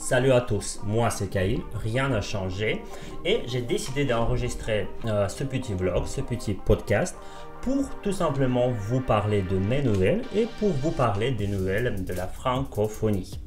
Salut à tous, moi c'est Kyle, rien n'a changé et j'ai décidé d'enregistrer ce petit vlog, ce petit podcast pour tout simplement vous parler de mes nouvelles et pour vous parler des nouvelles de la francophonie.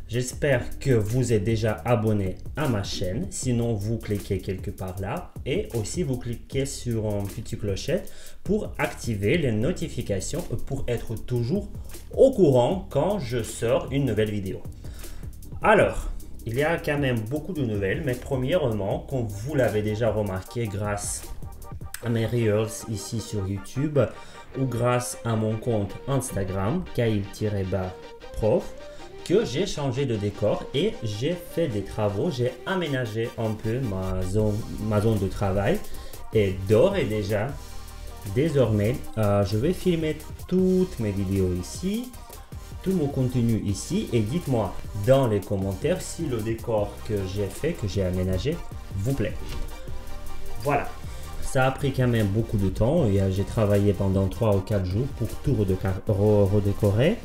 J'espère que vous êtes déjà abonné à ma chaîne, sinon vous cliquez quelque part là et aussi vous cliquez sur une petite clochette pour activer les notifications pour être toujours au courant quand je sors une nouvelle vidéo. Alors, il y a quand même beaucoup de nouvelles, mais premièrement, comme vous l'avez déjà remarqué grâce à mes reels ici sur YouTube ou grâce à mon compte Instagram, Kyle-prof, que j'ai changé de décor et j'ai fait des travaux, j'ai aménagé un peu ma zone de travail et d'ores et déjà, désormais, je vais filmer toutes mes vidéos ici, tout mon contenu ici et dites-moi dans les commentaires si le décor que j'ai fait, que j'ai aménagé, vous plaît. Voilà, ça a pris quand même beaucoup de temps, j'ai travaillé pendant 3 ou 4 jours pour tout redécorer.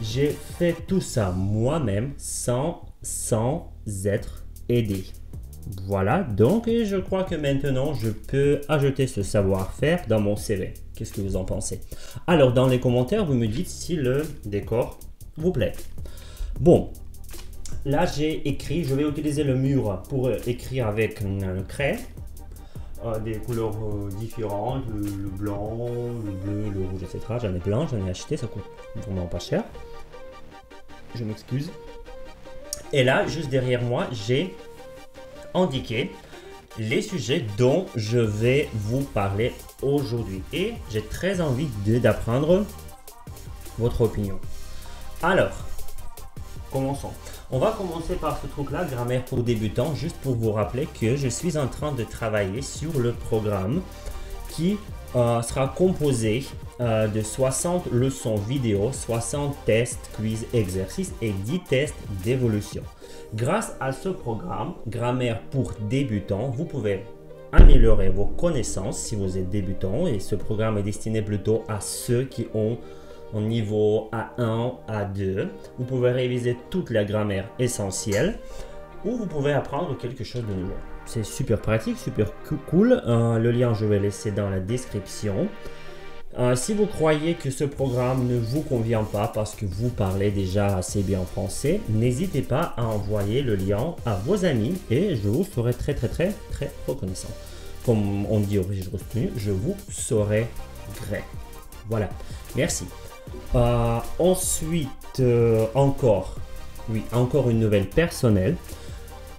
J'ai fait tout ça moi-même sans être aidé. Voilà, donc je crois que maintenant je peux ajouter ce savoir-faire dans mon CV. Qu'est-ce que vous en pensez? Alors dans les commentaires, vous me dites si le décor vous plaît. Bon, là j'ai écrit, je vais utiliser le mur pour écrire avec un craie. Des couleurs différentes, le blanc, le bleu, le rouge, etc. J'en ai plein, j'en ai acheté, ça coûte vraiment pas cher. Je m'excuse. Et là, juste derrière moi, j'ai indiqué les sujets dont je vais vous parler aujourd'hui. Et j'ai très envie d'apprendre votre opinion. Alors, commençons. On va commencer par ce truc-là, grammaire pour débutants, juste pour vous rappeler que je suis en train de travailler sur le programme qui sera composé de 60 leçons vidéo, 60 tests, quiz, exercices et 10 tests d'évolution. Grâce à ce programme, grammaire pour débutants, vous pouvez améliorer vos connaissances si vous êtes débutant et ce programme est destiné plutôt à ceux qui ont au niveau A1, A2. Vous pouvez réviser toute la grammaire essentielle ou vous pouvez apprendre quelque chose de nouveau. C'est super pratique, super cool. Le lien, je vais laisser dans la description. Si vous croyez que ce programme ne vous convient pas parce que vous parlez déjà assez bien français, n'hésitez pas à envoyer le lien à vos amis et je vous serai très reconnaissant. Comme on dit au Régis Rostenu, je vous saurai gré. Voilà, merci. Ensuite, encore une nouvelle personnelle.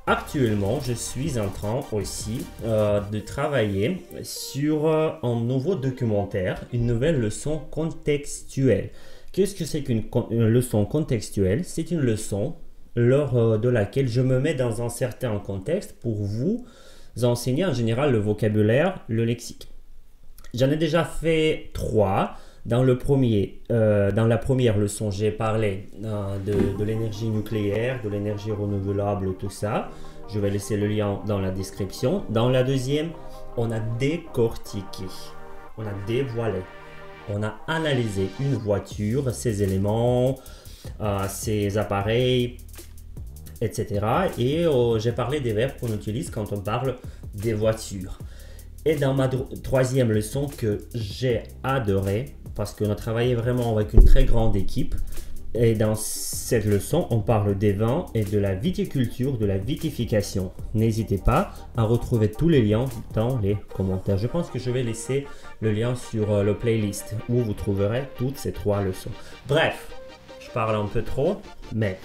Actuellement, je suis en train aussi de travailler sur un nouveau documentaire, une nouvelle leçon contextuelle. Qu'est-ce que c'est qu'une leçon contextuelle? C'est une leçon lors de laquelle je me mets dans un certain contexte pour vous enseigner en général le vocabulaire, le lexique. J'en ai déjà fait 3. Dans la première leçon, j'ai parlé de l'énergie nucléaire, de l'énergie renouvelable, tout ça. Je vais laisser le lien dans la description. Dans la deuxième, on a décortiqué, on a dévoilé, on a analysé une voiture, ses éléments, ses appareils, etc. Et j'ai parlé des verbes qu'on utilise quand on parle des voitures. Et dans ma troisième leçon que j'ai adoré, parce qu'on a travaillé vraiment avec une très grande équipe, et dans cette leçon, on parle des vins et de la viticulture, de la vitification. N'hésitez pas à retrouver tous les liens dans les commentaires. Je pense que je vais laisser le lien sur le playlist où vous trouverez toutes ces 3 leçons. Bref, je parle un peu trop, mais...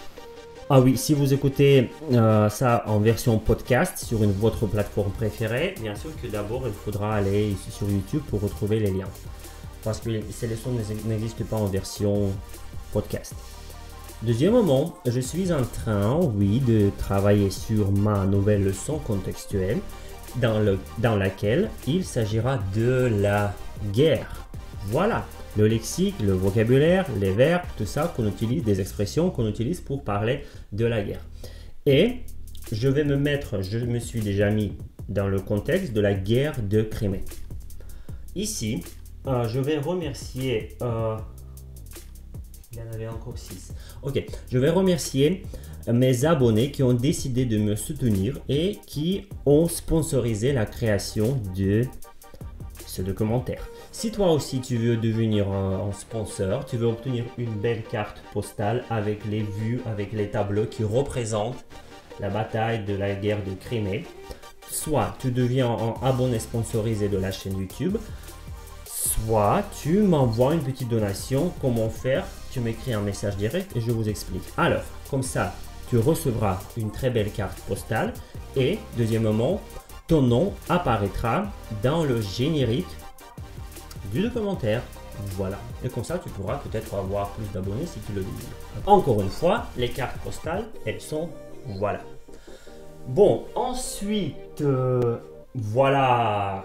Ah oui, si vous écoutez ça en version podcast sur votre plateforme préférée, bien sûr que d'abord il faudra aller ici sur YouTube pour retrouver les liens. Parce que ces leçons n'existent pas en version podcast. Deuxièmement, je suis en train, de travailler sur ma nouvelle leçon contextuelle dans laquelle il s'agira de la guerre. Voilà. Le lexique, le vocabulaire, les verbes, tout ça qu'on utilise, des expressions qu'on utilise pour parler de la guerre. Et je me suis déjà mis dans le contexte de la guerre de Crimée. Ici, je vais remercier... il y en avait encore 6. Ok, je vais remercier mes abonnés qui ont décidé de me soutenir et qui ont sponsorisé la création de ce documentaire. Si toi aussi tu veux devenir un sponsor, tu veux obtenir une belle carte postale avec les vues, avec les tableaux qui représentent la bataille de la guerre de Crimée, soit tu deviens un abonné sponsorisé de la chaîne YouTube, soit tu m'envoies une petite donation. Comment faire? Tu m'écris un message direct et je vous explique. Alors, comme ça, tu recevras une très belle carte postale et, deuxièmement, ton nom apparaîtra dans le générique du documentaire. Voilà. Et comme ça, tu pourras peut-être avoir plus d'abonnés si tu le désires. Encore une fois, les cartes postales, elles sont voilà. Bon, ensuite, voilà.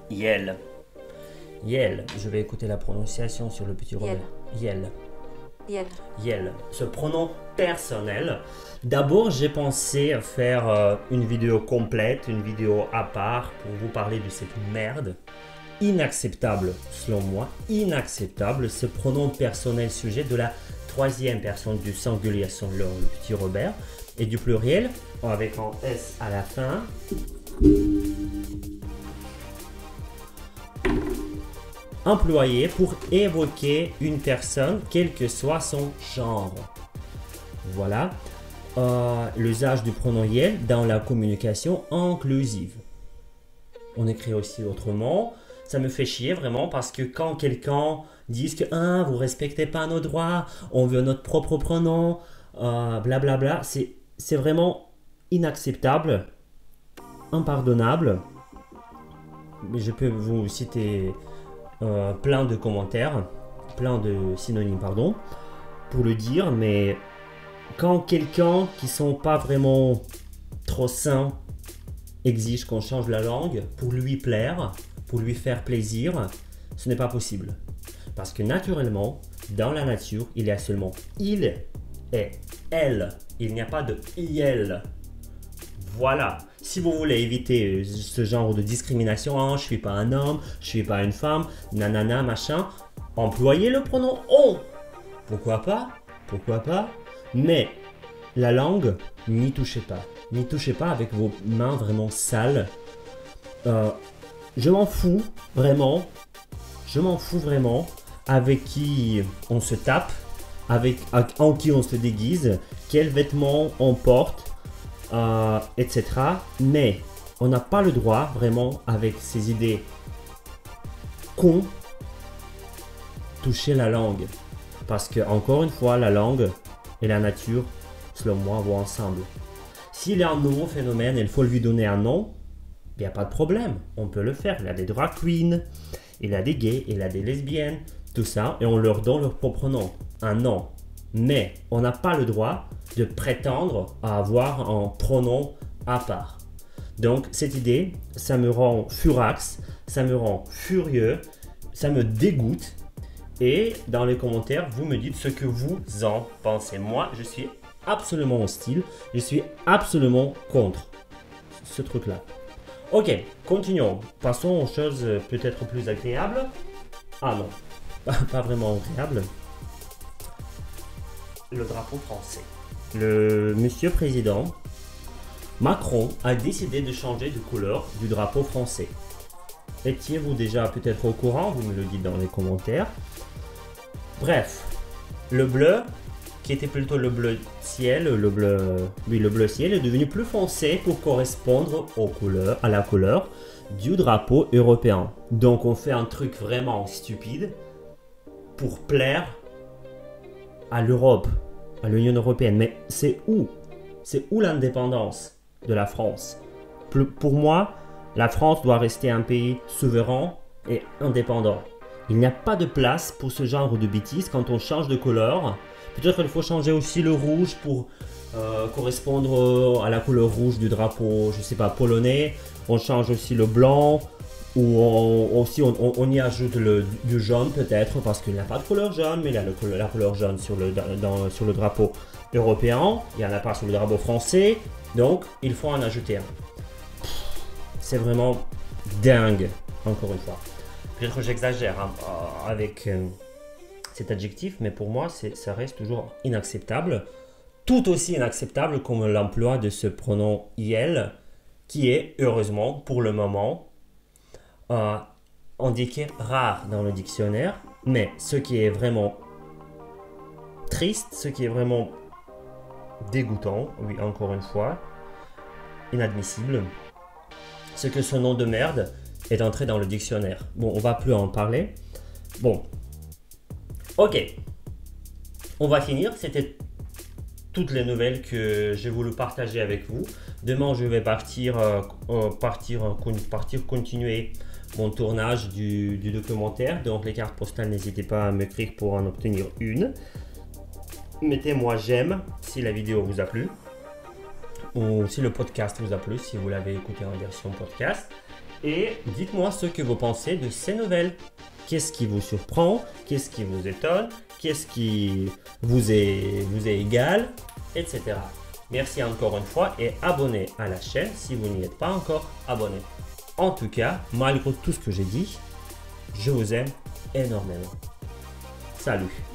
Yel. Yel. Je vais écouter la prononciation sur le petit Robert. Yel. Yel. Yel. Ce pronom personnel. D'abord, j'ai pensé faire une vidéo complète, une vidéo à part pour vous parler de cette merde. Inacceptable, selon moi. Inacceptable. Ce pronom personnel sujet de la troisième personne du singulier sur le petit Robert et du pluriel avec un S à la fin. Employé pour évoquer une personne, quel que soit son genre. Voilà. L'usage du pronom yel dans la communication inclusive. On écrit aussi autrement. Ça me fait chier vraiment parce que quand quelqu'un dit que vous respectez pas nos droits, on veut notre propre pronom, blablabla, c'est vraiment inacceptable, impardonnable. Je peux vous citer plein de commentaires, plein de synonymes, pardon, pour le dire, mais quand quelqu'un qui sont pas vraiment trop sains exige qu'on change la langue pour lui plaire, pour lui faire plaisir, ce n'est pas possible. Parce que naturellement, dans la nature, il y a seulement il et elle. Il n'y a pas de iel. Voilà. Si vous voulez éviter ce genre de discrimination, je suis pas un homme, je suis pas une femme, nanana, machin, employez le pronom on. Pourquoi pas? Pourquoi pas? Mais la langue, n'y touchez pas. N'y touchez pas avec vos mains vraiment sales. Je m'en fous vraiment. Je m'en fous vraiment avec qui on se tape, en qui on se déguise, quels vêtements on porte, etc. Mais on n'a pas le droit vraiment avec ces idées cons toucher la langue. Parce que encore une fois, la langue et la nature, selon moi, vont ensemble. S'il y a un nouveau phénomène et il faut lui donner un nom, il n'y a pas de problème, on peut le faire. Il y a des drag queens, il y a des gays, il y a des lesbiennes, tout ça, et on leur donne leur propre nom, un nom. Mais on n'a pas le droit de prétendre à avoir un pronom à part. Donc cette idée, ça me rend furax, ça me rend furieux, ça me dégoûte. Et dans les commentaires, vous me dites ce que vous en pensez. Moi, je suis absolument hostile, je suis absolument contre ce truc-là. Ok, continuons. Passons aux choses peut-être plus agréables. Ah non, pas vraiment agréables. Le drapeau français. Le monsieur président Macron a décidé de changer de couleur du drapeau français. Étiez-vous déjà peut-être au courant? Vous me le dites dans les commentaires. Bref, le bleu, qui était plutôt le bleu ciel, le bleu ciel est devenu plus foncé pour correspondre aux couleurs, à la couleur du drapeau européen. Donc on fait un truc vraiment stupide pour plaire à l'Europe, à l'Union européenne. Mais c'est où l'indépendance de la France? Pour moi, la France doit rester un pays souverain et indépendant. Il n'y a pas de place pour ce genre de bêtises quand on change de couleur. Peut-être qu'il faut changer aussi le rouge pour correspondre à la couleur rouge du drapeau, je sais pas, polonais. On change aussi le blanc ou on y ajoute du jaune peut-être parce qu'il n'y a pas de couleur jaune, mais il y a la couleur jaune sur le drapeau européen. Il n'y en a pas sur le drapeau français, donc il faut en ajouter un. C'est vraiment dingue, encore une fois. Peut-être que j'exagère avec cet adjectif, mais pour moi, ça reste toujours inacceptable. Tout aussi inacceptable comme l'emploi de ce pronom IL, qui est, heureusement, pour le moment, indiqué rare dans le dictionnaire. Mais ce qui est vraiment triste, ce qui est vraiment dégoûtant, oui, encore une fois, inadmissible, c'est que ce nom de merde est entré dans le dictionnaire. Bon, on va plus en parler. Bon, ok, on va finir. C'était toutes les nouvelles que j'ai voulu partager avec vous. Demain, je vais partir continuer mon tournage du documentaire. Donc, les cartes postales, n'hésitez pas à m'écrire pour en obtenir une. Mettez-moi j'aime si la vidéo vous a plu. Ou si le podcast vous a plu, si vous l'avez écouté en version podcast. Et dites-moi ce que vous pensez de ces nouvelles. Qu'est-ce qui vous surprend? Qu'est-ce qui vous étonne? Qu'est-ce qui vous est égal? Etc. Merci encore une fois et abonnez à la chaîne si vous n'y êtes pas encore abonné. En tout cas, malgré tout ce que j'ai dit, je vous aime énormément. Salut!